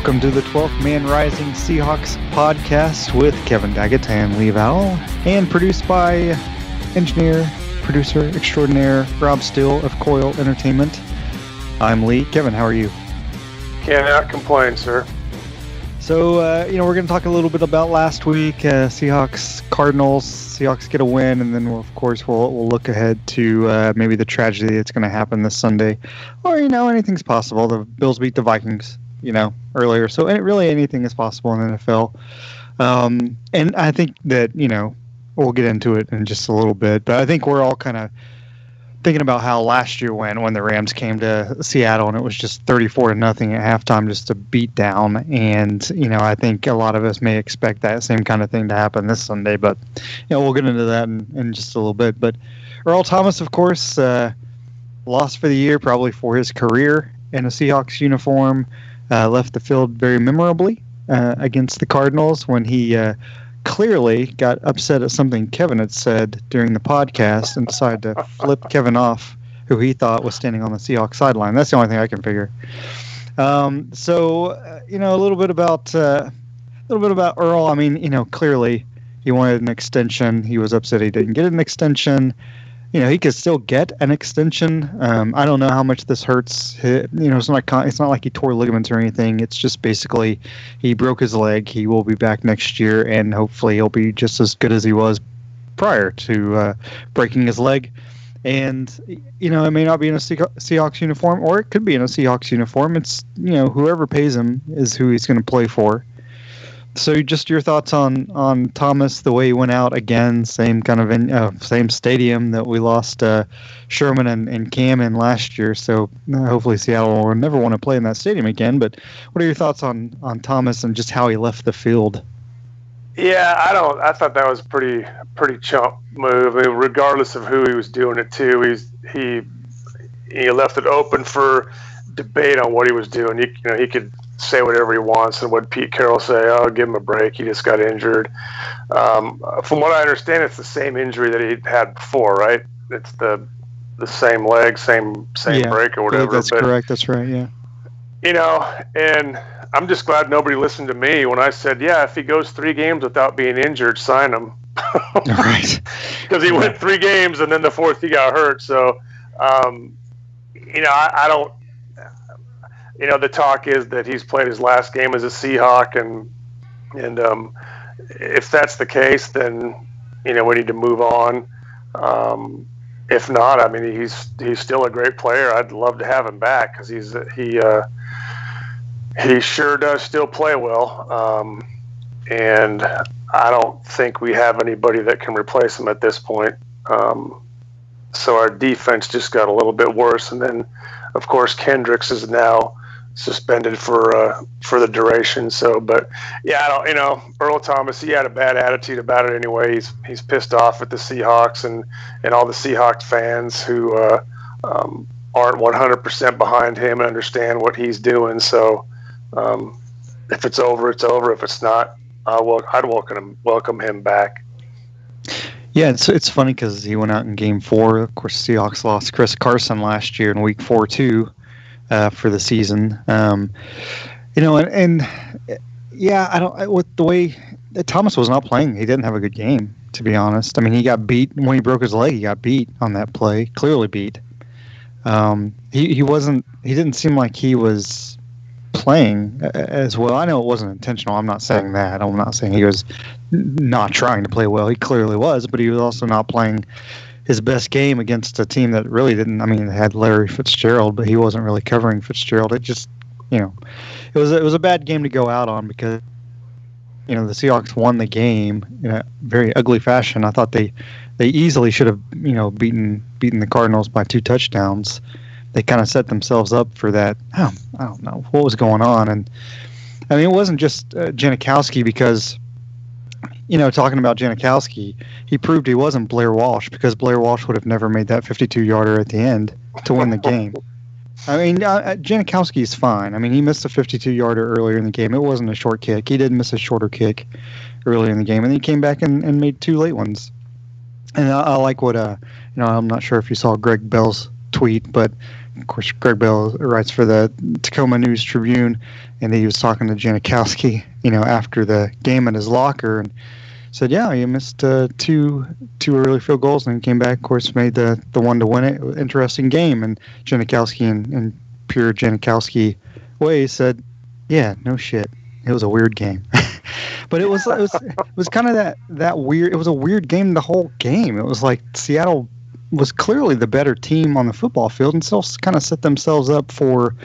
Welcome to the 12th Man Rising Seahawks podcast with Kevin Daggett and Lee Vowell, and produced by producer extraordinaire Rob Steele of Coil Entertainment. I'm Lee. Kevin, how are you? Cannot complain, sir. So, we're going to talk a little bit about last week, Seahawks, Cardinals. Seahawks get a win, and then, we'll look ahead to maybe the tragedy that's going to happen this Sunday. Or, anything's possible. The Bills beat the Vikings, earlier. So, really anything is possible in the NFL. And I think that, we'll get into it in just a little bit. But I think we're all kind of thinking about how last year went when the Rams came to Seattle and it was just 34-0 at halftime, just a beat down. And, I think a lot of us may expect that same kind of thing to happen this Sunday, but, we'll get into that in just a little bit. But Earl Thomas, of course, lost for the year, probably for his career in a Seahawks uniform, left the field very memorably against the Cardinals when he clearly got upset at something Kevin had said during the podcast and decided to flip Kevin off, who he thought was standing on the Seahawks sideline. That's the only thing I can figure. A little bit about Earl. I mean, clearly he wanted an extension. He was upset he didn't get an extension. He could still get an extension. I don't know how much this hurts. It's not like he tore ligaments or anything. It's just basically he broke his leg. He will be back next year, and hopefully he'll be just as good as he was prior to breaking his leg. And, it may not be in a Seahawks uniform, or it could be in a Seahawks uniform. It's, whoever pays him is who he's going to play for. So just your thoughts on Thomas, the way he went out again, same kind of same stadium that we lost Sherman and Cam in last year. So hopefully Seattle will never want to play in that stadium again. But what are your thoughts on Thomas and just how he left the field? Yeah, I thought that was pretty chump move. I mean, regardless of who he was doing it to, he left it open for debate on what he was doing. He could say whatever he wants, and what Pete Carroll say, oh, give him a break, he just got injured. From what I understand, it's the same injury that he had before, right? It's the same leg, same break or whatever. That's correct. That's right. Yeah. And I'm just glad nobody listened to me when I said, yeah, if he goes 3 games without being injured, sign him. Right. Because he went 3 games and then the 4th he got hurt. So, I don't. The talk is that he's played his last game as a Seahawk, and if that's the case, then we need to move on. If not, I mean, he's still a great player. I'd love to have him back because he sure does still play well, and I don't think we have anybody that can replace him at this point. So our defense just got a little bit worse, and then of course Kendricks is now suspended for the duration. So, but yeah, Earl Thomas, he had a bad attitude about it anyway. He's pissed off at the Seahawks and all the Seahawks fans who aren't 100% behind him and understand what he's doing. So, if it's over, it's over. If it's not, I'd welcome him back. Yeah, it's funny because he went out in Game 4. Of course, Seahawks lost Chris Carson last year in Week 4 too. For the season, I don't. With the way Thomas was not playing, he didn't have a good game, to be honest. I mean, he got beat when he broke his leg. He got beat on that play, clearly beat. He wasn't. He didn't seem like he was playing as well. I know it wasn't intentional. I'm not saying that. I'm not saying he was not trying to play well. He clearly was, but he was also not playing his best game against a team that really didn't. I mean, it had Larry Fitzgerald, but he wasn't really covering Fitzgerald. It just, it was a bad game to go out on because, the Seahawks won the game in a very ugly fashion. I thought they easily should have, beaten the Cardinals by 2 touchdowns. They kind of set themselves up for that. I don't know what was going on, and I mean, it wasn't just Janikowski because. Talking about Janikowski, he proved he wasn't Blair Walsh because Blair Walsh would have never made that 52-yarder at the end to win the game. I mean, Janikowski is fine. I mean, he missed a 52-yarder earlier in the game. It wasn't a short kick. He did miss a shorter kick earlier in the game, and he came back and made 2 late ones. And I like what, I'm not sure if you saw Greg Bell's tweet, but of course, Greg Bell writes for the Tacoma News Tribune, and he was talking to Janikowski, after the game in his locker, and said, yeah, you missed two early field goals, and then came back, of course, made the one to win it. Interesting game. And Janikowski, in pure Janikowski way, said, yeah, no shit. It was a weird game. But it was kind of that weird. It was a weird game the whole game. It was like Seattle was clearly the better team on the football field, and still kind of set themselves up for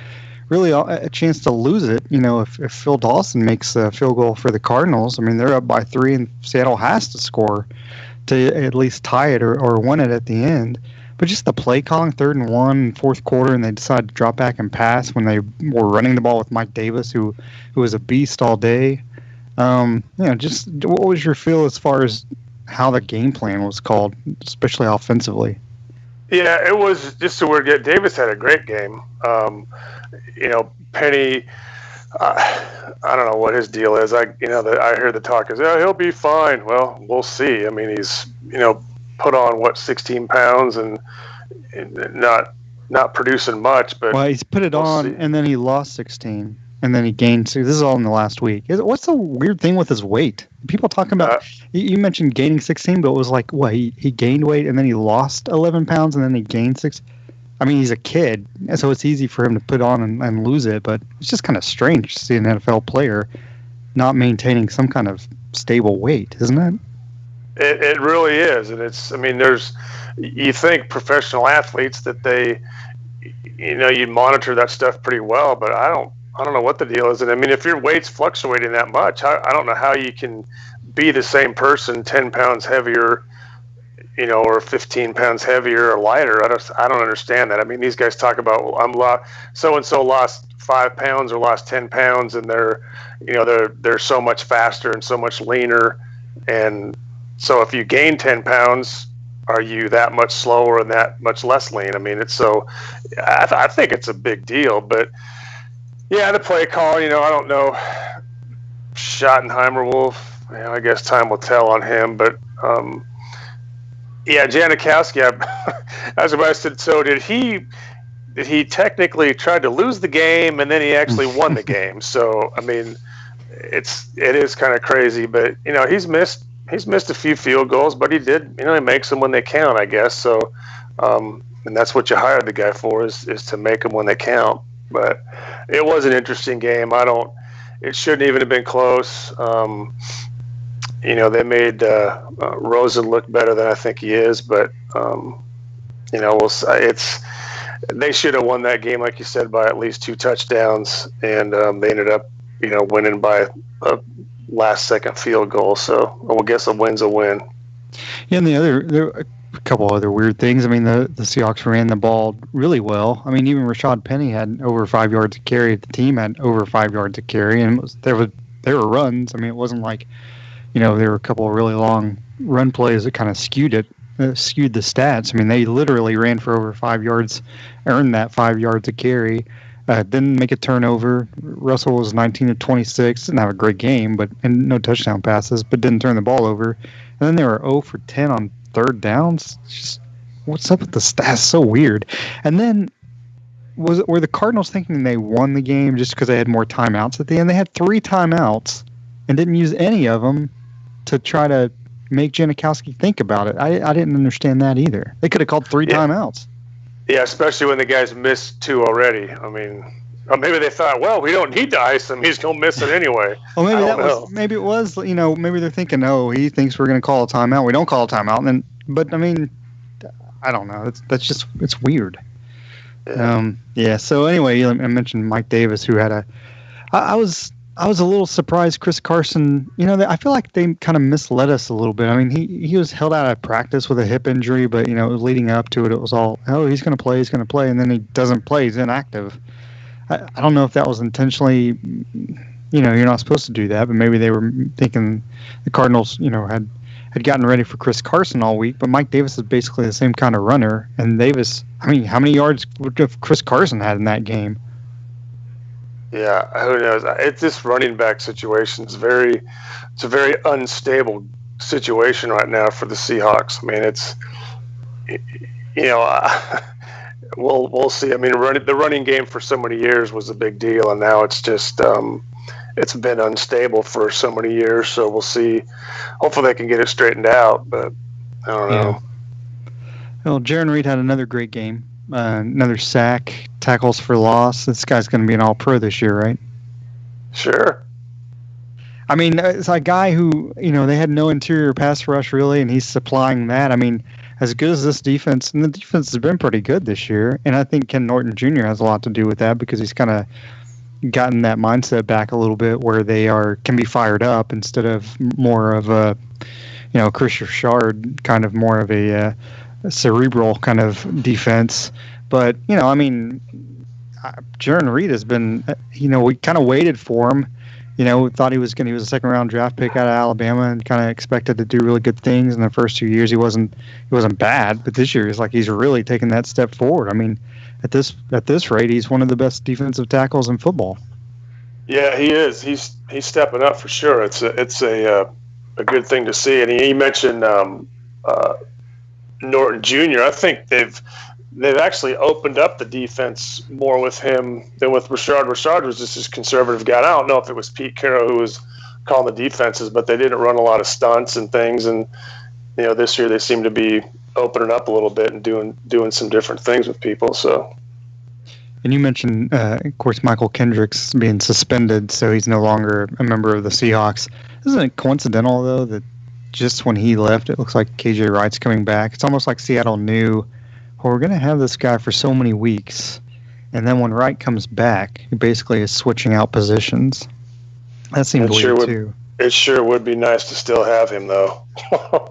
really a chance to lose it. If Phil Dawson makes a field goal for the Cardinals, I mean, they're up by 3, and Seattle has to score to at least tie it or win it at the end. But just the play calling, 3rd and 1, fourth quarter, and they decided to drop back and pass when they were running the ball with Mike Davis, who was a beast all day. Just what was your feel as far as how the game plan was called, especially offensively? Yeah, it was just a weird game. Davis had a great game. Penny, I don't know what his deal is. I hear the talk is, he'll be fine. Well, we'll see. I mean, he's, put on 16 pounds and not producing much, but he's put it on see. And then he lost 16 and then he gained. This is all in the last week. What's the weird thing with his weight? People talking about, you mentioned gaining 16, but it was like, he gained weight and then he lost 11 pounds and then he gained 6. I mean, he's a kid, so it's easy for him to put on and lose it, but it's just kind of strange to see an NFL player not maintaining some kind of stable weight, isn't it? It really is. And you think professional athletes that they, you monitor that stuff pretty well, but I don't know what the deal is. And I mean, if your weight's fluctuating that much, I don't know how you can be the same person 10 pounds heavier, or 15 pounds heavier or lighter. I don't understand that. I mean, these guys talk about, so-and-so lost 5 pounds or lost 10 pounds, and they're so much faster and so much leaner. And so if you gain 10 pounds, are you that much slower and that much less lean? I mean, I think it's a big deal, but yeah, the play call, I don't know. Schottenheimer I guess time will tell on him, but, yeah, Janikowski, as I said, so did he technically tried to lose the game and then he actually won the game. So, I mean, it is kind of crazy, but, he's missed a few field goals, but he did, he makes them when they count, I guess. So, and that's what you hired the guy for is to make them when they count. But it was an interesting game. It shouldn't even have been close. They made Rosen look better than I think he is, but they should have won that game, like you said, by at least 2 touchdowns, and they ended up, winning by a last-second field goal. So I guess a win's a win. Yeah, and there were a couple other weird things. I mean, the Seahawks ran the ball really well. I mean, even Rashad Penny had over 5 yards to carry. The team had over 5 yards to carry, and there were runs. I mean, it wasn't like, there were a couple of really long run plays that kind of skewed the stats. I mean, they literally ran for over 5 yards, earned that 5 yards to carry. Didn't make a turnover. Russell was 19 of 26. Didn't have a great game, and no touchdown passes, but didn't turn the ball over. And then they were 0 for 10 on third downs. Just, what's up with the stats? So weird. And then were the Cardinals thinking they won the game just because they had more timeouts at the end? They had 3 timeouts and didn't use any of them to try to make Janikowski think about it. I didn't understand that either. They could have called 3 timeouts. Yeah, especially when the guys missed 2 already. I mean, maybe they thought, well, we don't need to ice him. He's going to miss it anyway. Well, maybe it was, maybe they're thinking, he thinks we're going to call a timeout. We don't call a timeout. But I mean, I don't know. It's weird. Yeah. So anyway, I mentioned Mike Davis, who had I was a little surprised Chris Carson, I feel like they kind of misled us a little bit. I mean, he was held out of practice with a hip injury, but, leading up to it, it was all, he's going to play, and then he doesn't play, he's inactive. I don't know if that was intentionally, you're not supposed to do that, but maybe they were thinking the Cardinals, had gotten ready for Chris Carson all week, but Mike Davis is basically the same kind of runner, and Davis, I mean, how many yards would have Chris Carson had in that game? Yeah, who knows? This running back situation is it's a very unstable situation right now for the Seahawks. I mean, we'll see. I mean, the running game for so many years was a big deal, and now it's just it's been unstable for so many years. So we'll see. Hopefully, they can get it straightened out. But I don't know. Well, Jarran Reed had another great game. Another sack, tackles for loss. This guy's going to be an All-Pro this year, right? Sure. I mean, it's a guy who, they had no interior pass rush really, and he's supplying that. I mean, as good as this defense, and the defense has been pretty good this year, and I think Ken Norton Jr. has a lot to do with that because he's kind of gotten that mindset back a little bit where they can be fired up instead of more of a, Chris Richard, kind of more of a cerebral kind of defense. But, Jarran Reed has been, we kind of waited for him. We thought he was a second round draft pick out of Alabama and kind of expected to do really good things in the first 2 years. He wasn't bad, but this year he's really taken that step forward. I mean, at this rate, he's one of the best defensive tackles in football. Yeah, he is. He's stepping up for sure. It's a good thing to see. And he mentioned Norton Jr. I think they've actually opened up the defense more with him than with Richard. Richard was just this conservative guy. I don't know if it was Pete Carroll who was calling the defenses, but they didn't run a lot of stunts and things. And this year they seem to be opening up a little bit and doing some different things with people. So. And you mentioned, of course, Michael Kendricks being suspended, so he's no longer a member of the Seahawks. Isn't it coincidental though that just when he left, it looks like KJ Wright's coming back? It's almost like Seattle knew, we're going to have this guy for so many weeks, and then when Wright comes back, he basically is switching out positions. That seemed weird too. It sure would be nice to still have him, though.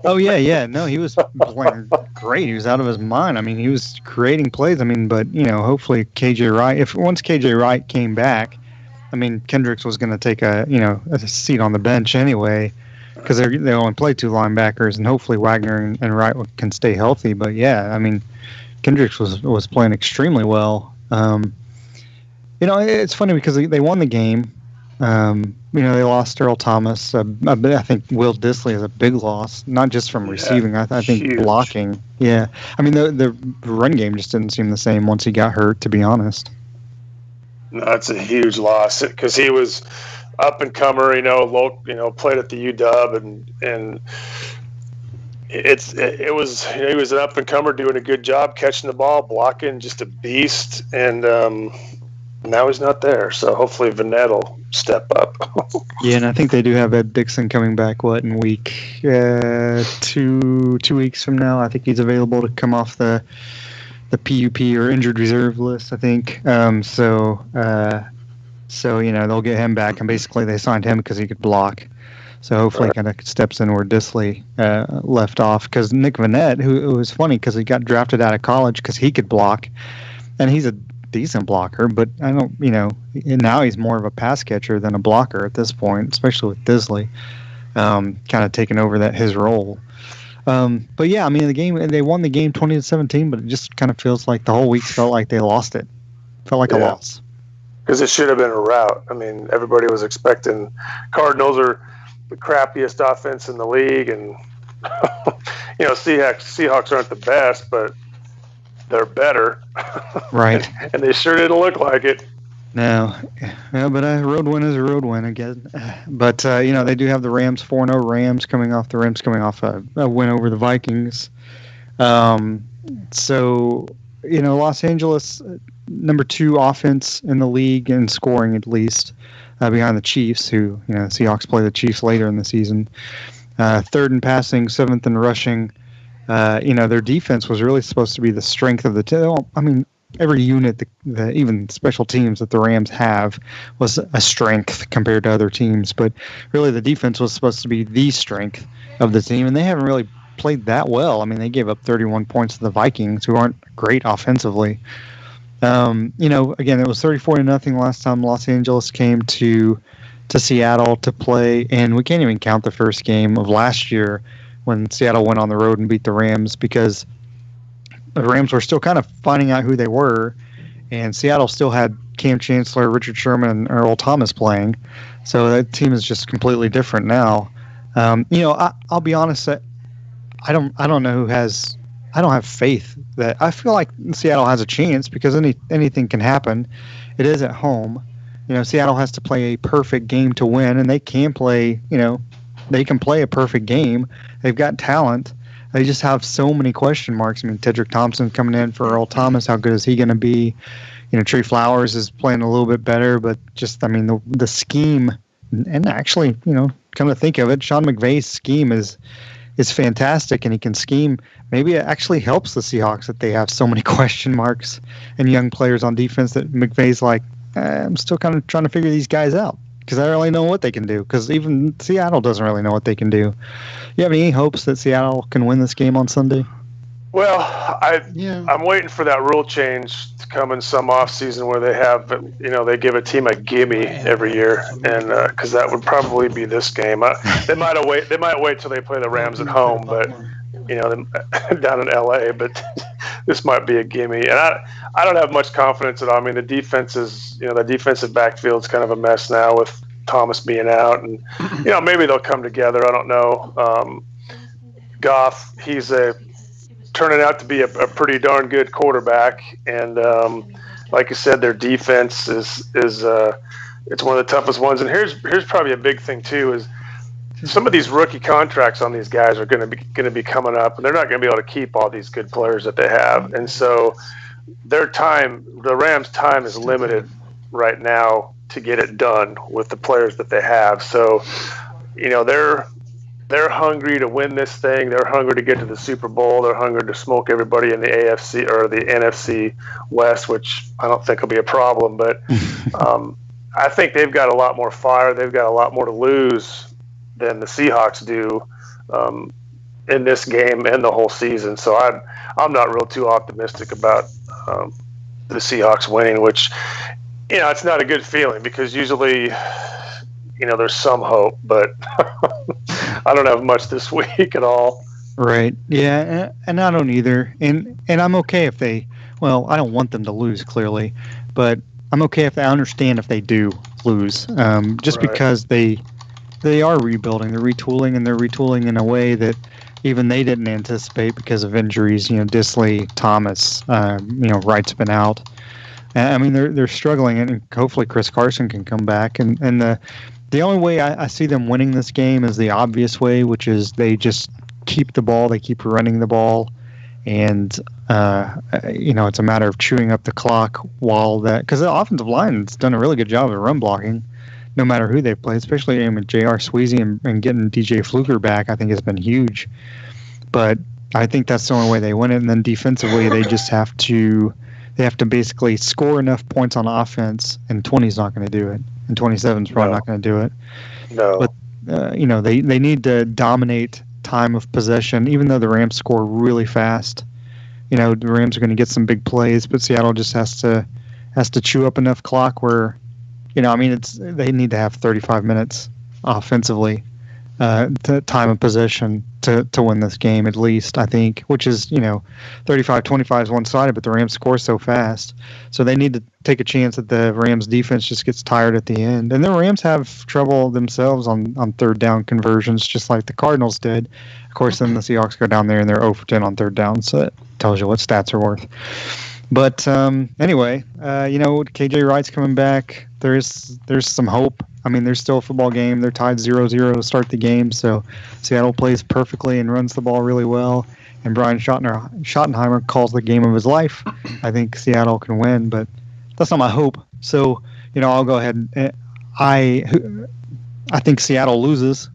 Oh yeah. No, he was playing great. He was out of his mind. I mean, he was creating plays. I mean, but hopefully KJ Wright. Once KJ Wright came back, I mean, Kendricks was going to take a seat on the bench anyway, because they only play two linebackers, and hopefully Wagner and Wright can stay healthy. But yeah, I mean, Kendricks was playing extremely well. It's funny because they won the game. They lost Earl Thomas. I think Will Dissly is a big loss, not just from receiving. I think huge. Blocking. Yeah, I mean the run game just didn't seem the same once he got hurt. To be honest. No, it's a huge loss because he was up and comer. Played at the UW and he was an up and comer doing a good job catching the ball, blocking, just a beast. And now he's not there, so hopefully Vanette will step up. Yeah, and I think they do have Ed Dixon coming back. In week 2 weeks from now? I think he's available to come off the PUP or injured reserve list. I think so. They'll get him back, and basically they signed him because he could block. So hopefully he kind of steps in where Dissly left off. Because Nick Vanette, who was funny because he got drafted out of college because he could block, and he's a decent blocker, but I don't, now he's more of a pass catcher than a blocker at this point, especially with Dissly kind of taking over his role. But yeah, I mean, they won the game 20-17, but it just kind of feels like the whole week felt like they lost it. Felt like a loss. Because it should have been a rout. I mean, everybody was expecting Cardinals are the crappiest offense in the league, and Seahawks aren't the best, but they're better. Right. And they sure didn't look like it. No. Yeah, but a road win is a road win, I guess. But, they do have the Rams, 4-0 Rams coming off a win over the Vikings. Los Angeles, number 2 offense in the league in scoring at least, behind the Chiefs, who, Seahawks play the Chiefs later in the season. 3rd in passing, 7th in rushing. Their defense was really supposed to be the strength of the team. I mean, every unit, even special teams that the Rams have, was a strength compared to other teams. But really, the defense was supposed to be the strength of the team, and they haven't really played that well. I mean, they gave up 31 points to the Vikings, who aren't great offensively. Again, it was 34-0 last time Los Angeles came to Seattle to play, and we can't even count the first game of last year when Seattle went on the road and beat the Rams, because the Rams were still kind of finding out who they were, and Seattle still had Cam Chancellor, Richard Sherman, and Earl Thomas playing. So that team is just completely different now. I'll be honest, I don't know who has I don't have faith that I feel like Seattle has a chance because anything can happen. It is at home. Seattle has to play a perfect game to win, and they can play. They can play a perfect game. They've got talent. They just have so many question marks. I mean, Tedric Thompson coming in for Earl Thomas. How good is he going to be? Trey Flowers is playing a little bit better, but just, I mean, the scheme, and actually, come to think of it, Sean McVay's scheme is fantastic, and he can scheme. Maybe it actually helps the Seahawks that they have so many question marks and young players on defense that McVay's like, I'm still kind of trying to figure these guys out because I don't really know what they can do, because even Seattle doesn't really know what they can do. You have any hopes that Seattle can win this game on Sunday? Well, I'm waiting for that rule change to come in some offseason where they have, they give a team a gimme every year, and because that would probably be this game. They might wait till they play the Rams at home, but down in LA. But this might be a gimme, and I don't have much confidence at all. I mean, the defense is, the defensive backfield's kind of a mess now with Thomas being out, and maybe they'll come together. I don't know. Goff, he's turning out to be a pretty darn good quarterback, and like I said, their defense is it's one of the toughest ones. And here's probably a big thing too, is some of these rookie contracts on these guys are going to be coming up, and they're not going to be able to keep all these good players that they have, and so the Rams' time is limited right now to get it done with the players that they have. So they're hungry to win this thing. They're hungry to get to the Super Bowl. They're hungry to smoke everybody in the AFC or the NFC West, which I don't think will be a problem. But I think they've got a lot more fire. They've got a lot more to lose than the Seahawks do in this game and the whole season. So I'm not real too optimistic about the Seahawks winning, which, it's not a good feeling because usually – there's some hope, but I don't have much this week at all. Right. Yeah, and I don't either. And I'm okay if they, well, I don't want them to lose, clearly, but I'm okay if I understand if they do lose, just right. Because they are rebuilding, they're retooling, and they're retooling in a way that even they didn't anticipate because of injuries. Disley, Thomas, Wright's been out. I mean, they're struggling, and hopefully Chris Carson can come back. And the only way I see them winning this game is the obvious way, which is they just keep the ball, they keep running the ball, and it's a matter of chewing up the clock while that, because the offensive line's done a really good job of run blocking, no matter who they play, especially with J.R. Sweezy and getting DJ Fluker back. I think has been huge, but I think that's the only way they win it. And then defensively, they just have to. They have to basically score enough points on offense, and 20 is not going to do it, and 27 is probably not going to do it. No. But, they need to dominate time of possession, even though the Rams score really fast. The Rams are going to get some big plays, but Seattle just has to chew up enough clock where, they need to have 35 minutes offensively, to time of possession to win this game at least, I think, which is, 35-25 is one-sided, but the Rams score so fast. So they need to take a chance that the Rams defense just gets tired at the end. And the Rams have trouble themselves on third down conversions, just like the Cardinals did. Of course, then the Seahawks go down there and they're 0 for 10 on third down, so that tells you what stats are worth. But anyway, KJ Wright's coming back. There's some hope. I mean, there's still a football game. They're tied 0-0 to start the game, so Seattle plays perfectly and runs the ball really well. And Brian Schottenheimer calls the game of his life. I think Seattle can win, but that's not my hope. So, I'll go ahead. I think Seattle loses.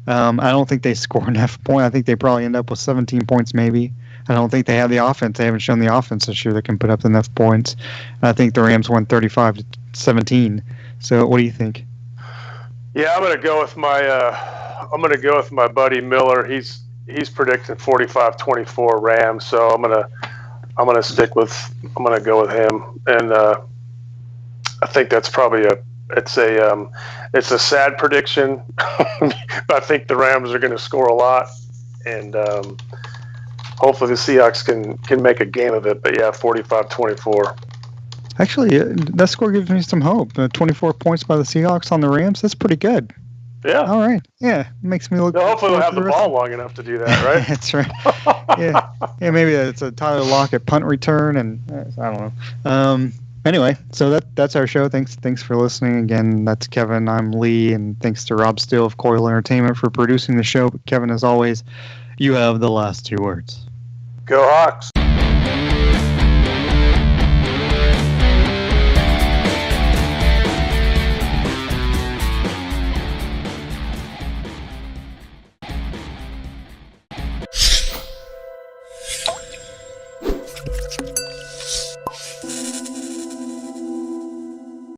I don't think they score enough points. I think they probably end up with 17 points maybe. I don't think they have the offense. They haven't shown the offense this year that can put up enough points. And I think the Rams won 35-17. So, what do you think? Yeah, I'm gonna go with my buddy Miller. He's predicting 45-24 Rams. So I'm gonna go with him, and I think that's probably it's a sad prediction, but I think the Rams are going to score a lot, and hopefully the Seahawks can make a game of it. But yeah, 45-24. Actually, that score gives me some hope. 24 points by the Seahawks on the Rams, that's pretty good. Yeah. All right. Yeah. Makes me look. Now, hopefully we'll have the rest ball long enough to do that, right? That's right. Yeah. Yeah. Maybe it's a Tyler Lockett punt return, and I don't know. Anyway, so that's our show. Thanks for listening. Again, that's Kevin. I'm Lee, and thanks to Rob Steele of Coil Entertainment for producing the show. But Kevin, as always, you have the last two words. Go Hawks.